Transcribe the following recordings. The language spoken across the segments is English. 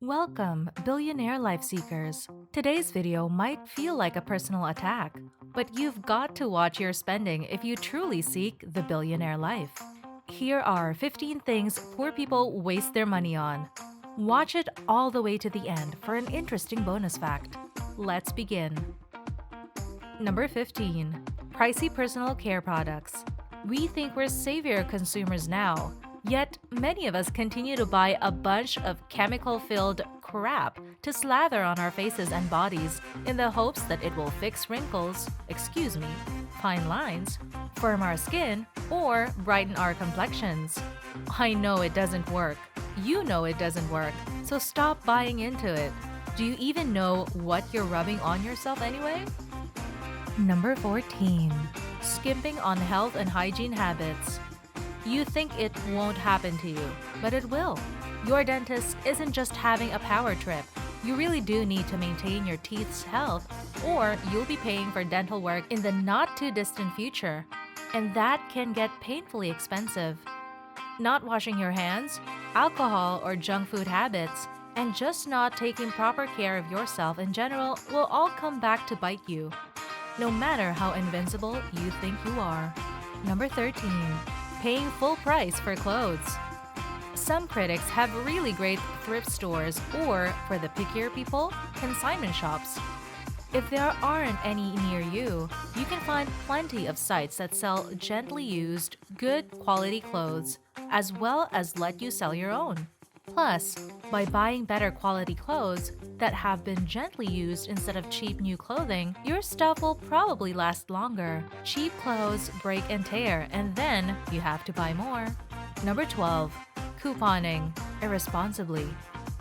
Welcome, Billionaire Life Seekers. Today's video might feel like a personal attack, but you've got to watch your spending if you truly seek the billionaire life. Here are 15 things poor people waste their money on. Watch it all the way to the end for an interesting bonus fact. Let's begin. Number 15. Pricey personal care products. We think we're savior consumers now. Yet, many of us continue to buy a bunch of chemical-filled crap to slather on our faces and bodies in the hopes that it will fix wrinkles, fine lines, firm our skin, or brighten our complexions. I know it doesn't work. You know it doesn't work, so stop buying into it. Do you even know what you're rubbing on yourself anyway? Number 14. Skimping on health and hygiene habits. You think it won't happen to you, but it will. Your dentist isn't just having a power trip. You really do need to maintain your teeth's health, or you'll be paying for dental work in the not-too-distant future. And that can get painfully expensive. Not washing your hands, alcohol or junk food habits, and just not taking proper care of yourself in general will all come back to bite you, no matter how invincible you think you are. Number 13. Paying full price for clothes. Some critics have really great thrift stores or, for the pickier people, consignment shops. If there aren't any near you, you can find plenty of sites that sell gently used, good quality clothes, as well as let you sell your own. Plus, by buying better quality clothes that have been gently used instead of cheap new clothing, your stuff will probably last longer. Cheap clothes break and tear, and then you have to buy more. Number 12. Couponing irresponsibly.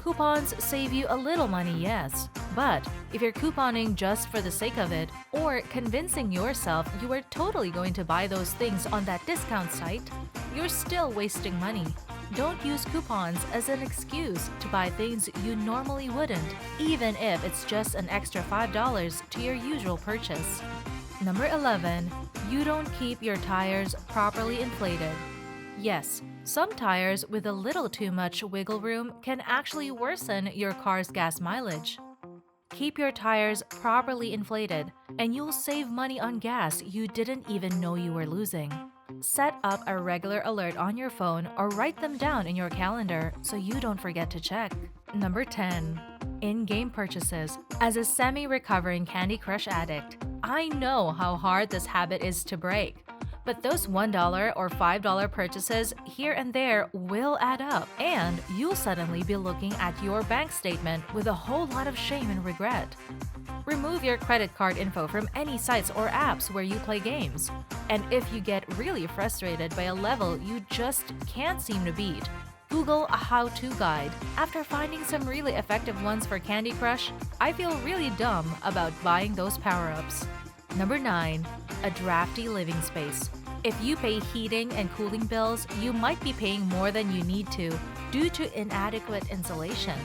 Coupons save you a little money, yes, but if you're couponing just for the sake of it, or convincing yourself you are totally going to buy those things on that discount site, you're still wasting money. Don't use coupons as an excuse to buy things you normally wouldn't, even if it's just an extra $5 to your usual purchase. Number 11. You don't keep your tires properly inflated. Yes, some tires with a little too much wiggle room can actually worsen your car's gas mileage. Keep your tires properly inflated, and you'll save money on gas you didn't even know you were losing. Set up a regular alert on your phone or write them down in your calendar so you don't forget to check. Number 10. In-game purchases. As a semi-recovering Candy Crush addict, I know how hard this habit is to break. But those $1 or $5 purchases here and there will add up, and you'll suddenly be looking at your bank statement with a whole lot of shame and regret. Remove your credit card info from any sites or apps where you play games. And if you get really frustrated by a level you just can't seem to beat, Google a how-to guide. After finding some really effective ones for Candy Crush, I feel really dumb about buying those power-ups. Number 9. A drafty living space. If you pay heating and cooling bills, you might be paying more than you need to due to inadequate insulation.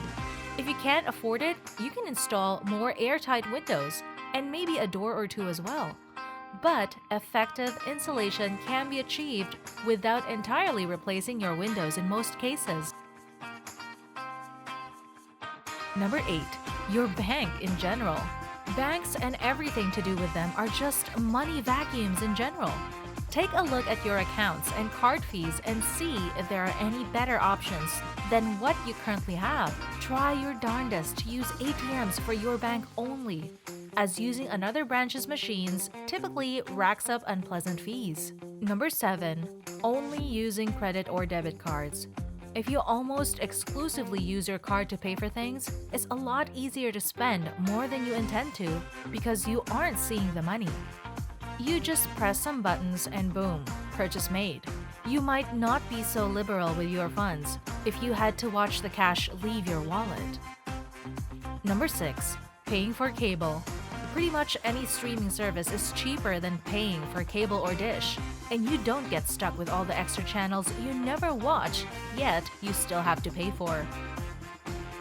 If you can't afford it, you can install more airtight windows and maybe a door or two as well. But effective insulation can be achieved without entirely replacing your windows in most cases. Number 8. Your bank in general. Banks and everything to do with them are just money vacuums in general. Take a look at your accounts and card fees and see if there are any better options than what you currently have. Try your darndest to use ATMs for your bank only, as using another branch's machines typically racks up unpleasant fees. Number 7. Only using credit or debit cards. If you almost exclusively use your card to pay for things, it's a lot easier to spend more than you intend to because you aren't seeing the money. You just press some buttons and boom, purchase made. You might not be so liberal with your funds if you had to watch the cash leave your wallet. Number 6. Paying for cable. Pretty much any streaming service is cheaper than paying for cable or dish, and you don't get stuck with all the extra channels you never watch, yet you still have to pay for.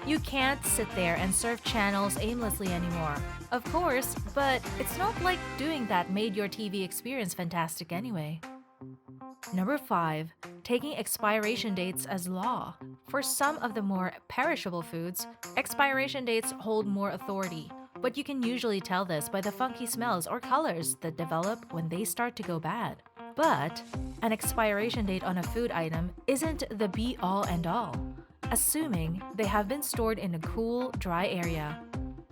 You can't sit there and surf channels aimlessly anymore, of course, but it's not like doing that made your TV experience fantastic anyway. Number 5. Taking expiration dates as law. For some of the more perishable foods, expiration dates hold more authority, but you can usually tell this by the funky smells or colors that develop when they start to go bad. But an expiration date on a food item isn't the be-all and all, assuming they have been stored in a cool, dry area.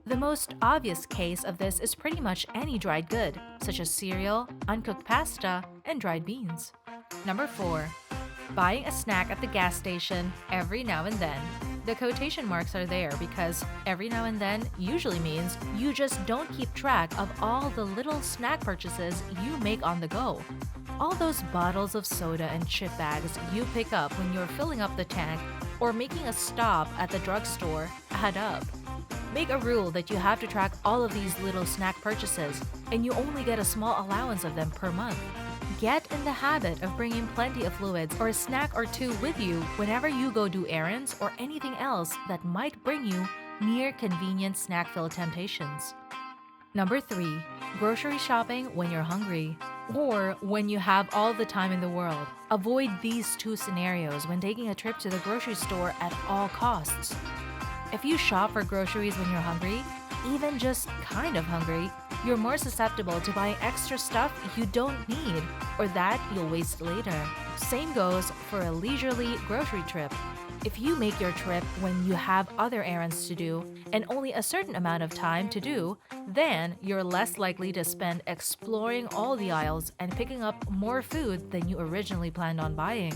The most obvious case of this is pretty much any dried good, such as cereal, uncooked pasta, and dried beans. Number 4. Buying a snack at the gas station every now and then. The quotation marks are there because every now and then usually means you just don't keep track of all the little snack purchases you make on the go. All those bottles of soda and chip bags you pick up when you're filling up the tank or making a stop at the drugstore add up. Make a rule that you have to track all of these little snack purchases, and you only get a small allowance of them per month. Get in the habit of bringing plenty of fluids or a snack or two with you whenever you go do errands or anything else that might bring you near convenient snack-filled temptations. Number 3. Grocery shopping when you're hungry or when you have all the time in the world. Avoid these two scenarios when taking a trip to the grocery store at all costs. If you shop for groceries when you're hungry, even just kind of hungry, you're more susceptible to buying extra stuff you don't need or that you'll waste later. Same goes for a leisurely grocery trip. If you make your trip when you have other errands to do and only a certain amount of time to do, then you're less likely to spend exploring all the aisles and picking up more food than you originally planned on buying.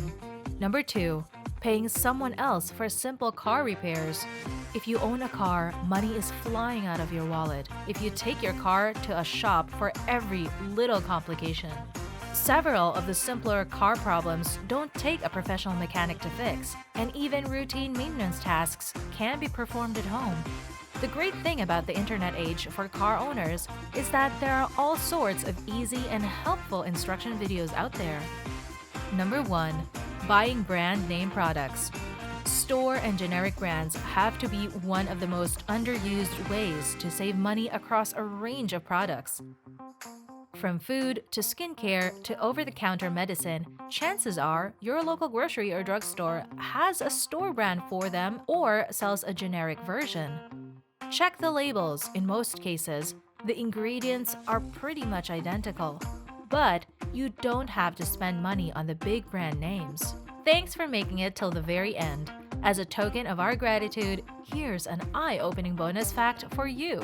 Number 2. Paying someone else for simple car repairs. If you own a car, money is flying out of your wallet if you take your car to a shop for every little complication. Several of the simpler car problems don't take a professional mechanic to fix, and even routine maintenance tasks can be performed at home. The great thing about the internet age for car owners is that there are all sorts of easy and helpful instruction videos out there. Number 1. Buying brand name products. Store and generic brands have to be one of the most underused ways to save money across a range of products. From food to skincare to over-the-counter medicine, chances are your local grocery or drugstore has a store brand for them or sells a generic version. Check the labels. In most cases, the ingredients are pretty much identical, but you don't have to spend money on the big brand names. Thanks for making it till the very end. As a token of our gratitude, here's an eye-opening bonus fact for you.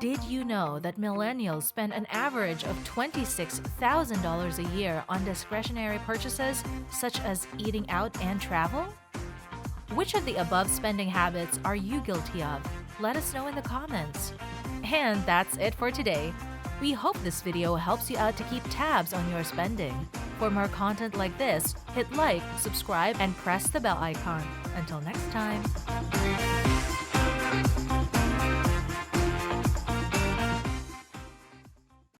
Did you know that millennials spend an average of $26,000 a year on discretionary purchases such as eating out and travel? Which of the above spending habits are you guilty of? Let us know in the comments. And that's it for today. We hope this video helps you out to keep tabs on your spending. For more content like this, hit like, subscribe, and press the bell icon. Until next time.